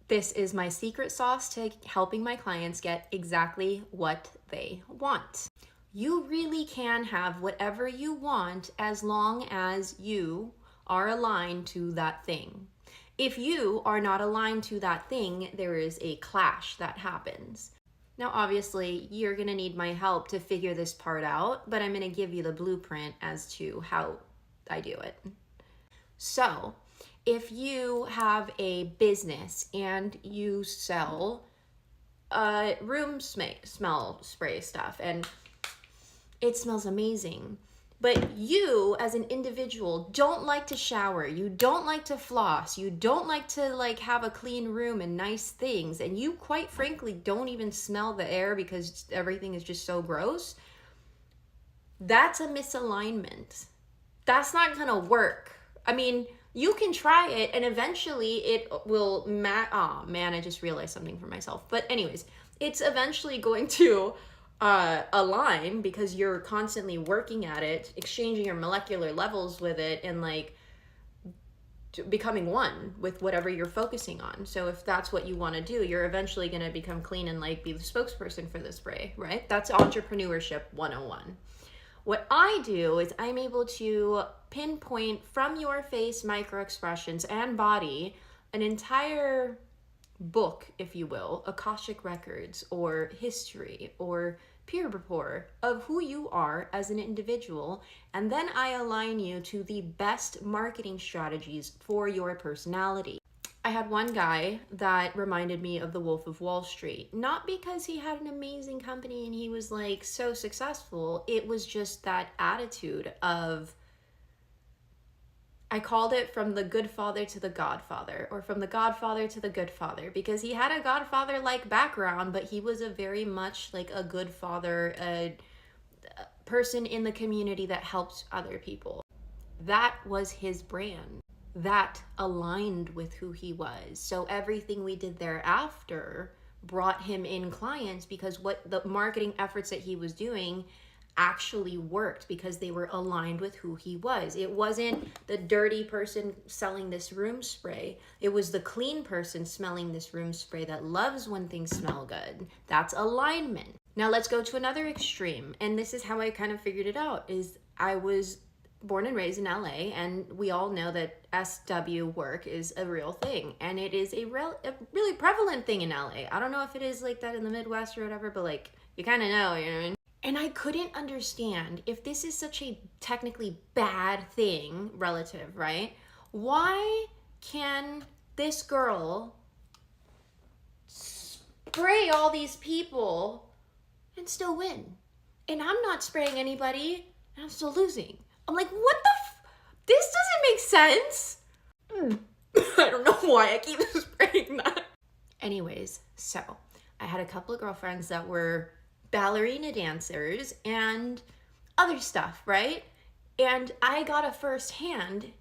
This is my secret sauce to helping my clients get exactly what they want. You really can have whatever you want as long as you are aligned to that thing. If you are not aligned to that thing, there is a clash that happens. Now, obviously, you're going to need my help to figure this part out, but I'm going to give you the blueprint as to how I do it. So, if you have a business and you sell room smell spray stuff and it smells amazing, but you as an individual don't like to shower, you don't like to floss, you don't like to have a clean room and nice things, and you quite frankly don't even smell the air because everything is just so gross, that's a misalignment. That's not gonna work. I mean, you can try it and eventually it will oh man, I just realized something for myself. But anyways, it's eventually going to align because you're constantly working at it, exchanging your molecular levels with it, and becoming one with whatever you're focusing on. So if that's what you want to do, you're eventually going to become clean and be the spokesperson for the spray, right? That's entrepreneurship 101. What I do is I'm able to pinpoint from your face, micro expressions, and body an entire book, if you will, Akashic records or history or peer rapport of who you are as an individual, and then I align you to the best marketing strategies for your personality. I had one guy that reminded me of the Wolf of Wall Street, not because he had an amazing company and he was so successful. It was just that attitude of, I called it from the good father to the godfather, or from the godfather to the good father, because he had a godfather-like background, but he was a very much a good father, a person in the community that helped other people. That was his brand. That aligned with who he was. So everything we did thereafter brought him in clients because what the marketing efforts that he was doing actually worked because they were aligned with who he was. It wasn't the dirty person selling this room spray. It was the clean person smelling this room spray that loves when things smell good. That's alignment. Now let's go to another extreme. And this is how I kind of figured it out, is I was born and raised in LA, and we all know that SW work is a real thing, and it is a really prevalent thing in LA. I don't know if it is like that in the Midwest or whatever, but you kind of know, you know what I mean? And I couldn't understand, if this is such a technically bad thing, relative, right? Why can this girl spray all these people and still win? And I'm not spraying anybody, and I'm still losing. I'm like, what the this doesn't make sense. I don't know why I keep spraying that. Anyways, so I had a couple of girlfriends that were ballerina dancers and other stuff, right? And I got a firsthand.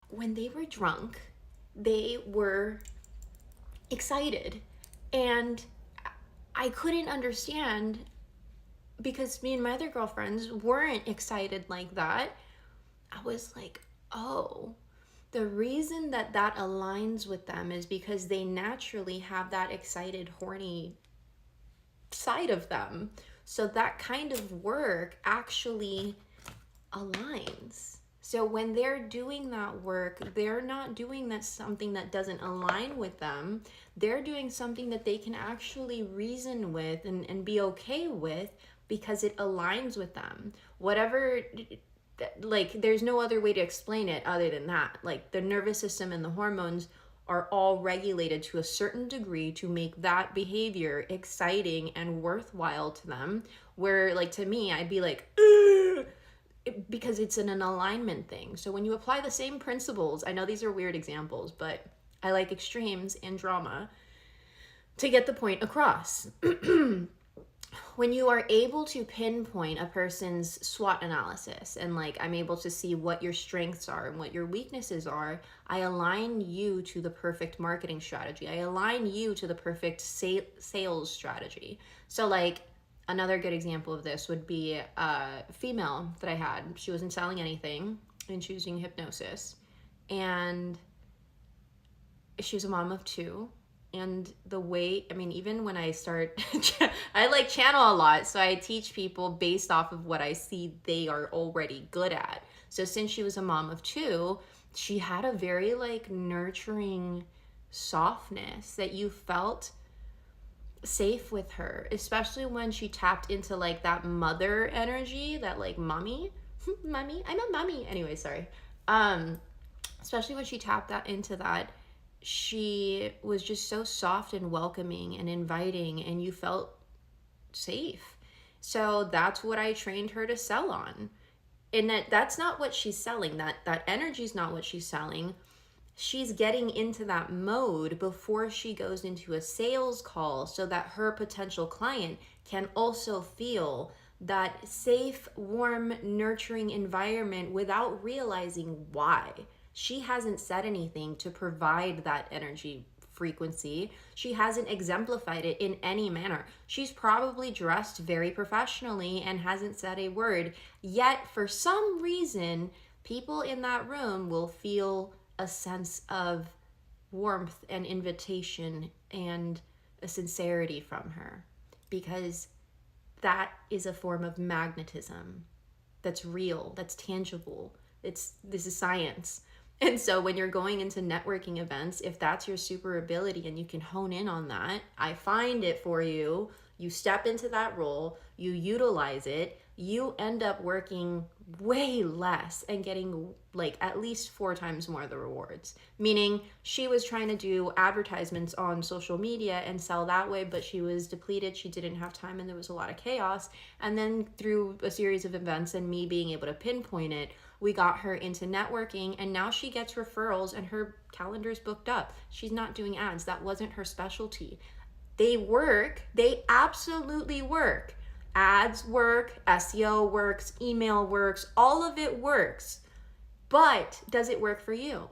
When they were drunk, they were excited. And I couldn't understand because me and my other girlfriends weren't excited like that. I was like, oh, the reason that aligns with them is because they naturally have that excited, horny side of them. So that kind of work actually aligns. So when they're doing that work, they're not doing that something that doesn't align with them. They're doing something that they can actually reason with and be okay with because it aligns with them. Whatever, there's no other way to explain it other than that. The nervous system and the hormones are all regulated to a certain degree to make that behavior exciting and worthwhile to them. Where, to me, I'd be like, ugh! Because it's an alignment thing. So when you apply the same principles, I know these are weird examples, but I like extremes and drama to get the point across. When you are able to pinpoint a person's SWOT analysis and I'm able to see what your strengths are and what your weaknesses are, I align you to the perfect marketing strategy. I align you to the perfect sales strategy. So another good example of this would be a female that I had. She wasn't selling anything and she was using hypnosis. And she was a mom of two. And the way, I mean, even when I start, I like channel a lot. So I teach people based off of what I see they are already good at. So since she was a mom of two, she had a very like nurturing softness that you felt safe with her, especially when she tapped into like that mother energy, that like mommy, mommy, I'm a mommy. Anyway, sorry. Um, Especially when she tapped that into that, she was just so soft and welcoming and inviting, and you felt safe. So that's what I trained her to sell on. And that's not what she's selling. That energy is not what she's selling. She's getting into that mode before she goes into a sales call so that her potential client can also feel that safe, warm, nurturing environment without realizing why. She hasn't said anything to provide that energy frequency. She hasn't exemplified it in any manner. She's probably dressed very professionally and hasn't said a word. Yet, for some reason, people in that room will feel a sense of warmth and invitation and a sincerity from her, because that is a form of magnetism that's real, that's tangible. This is science. And so when you're going into networking events, if that's your super ability and you can hone in on that, I find it for you. You step into that role, you utilize it, you end up working way less and getting like at least 4 times more of the rewards. Meaning she was trying to do advertisements on social media and sell that way, but she was depleted, she didn't have time, and there was a lot of chaos. And then through a series of events and me being able to pinpoint it, we got her into networking, and now she gets referrals and her calendar's booked up. She's not doing ads. That wasn't her specialty. They work. They absolutely work. Ads work, SEO works, email works, all of it works. But does it work for you?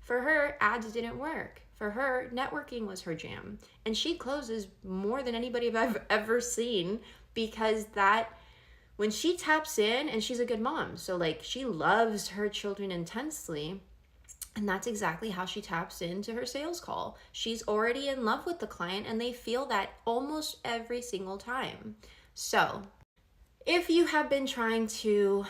For her, ads didn't work. For her, networking was her jam. And she closes more than anybody I've ever seen, because that, when she taps in, and she's a good mom, so like she loves her children intensely, and that's exactly how she taps into her sales call. She's already in love with the client, and they feel that almost every single time. So if you have been trying to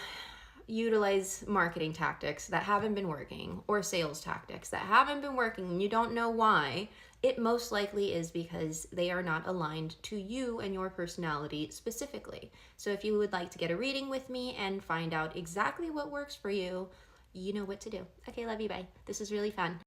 utilize marketing tactics that haven't been working, or sales tactics that haven't been working, and you don't know why, it most likely is because they are not aligned to you and your personality specifically. So if you would like to get a reading with me and find out exactly what works for you, you know what to do. Okay, love you, bye. This is really fun.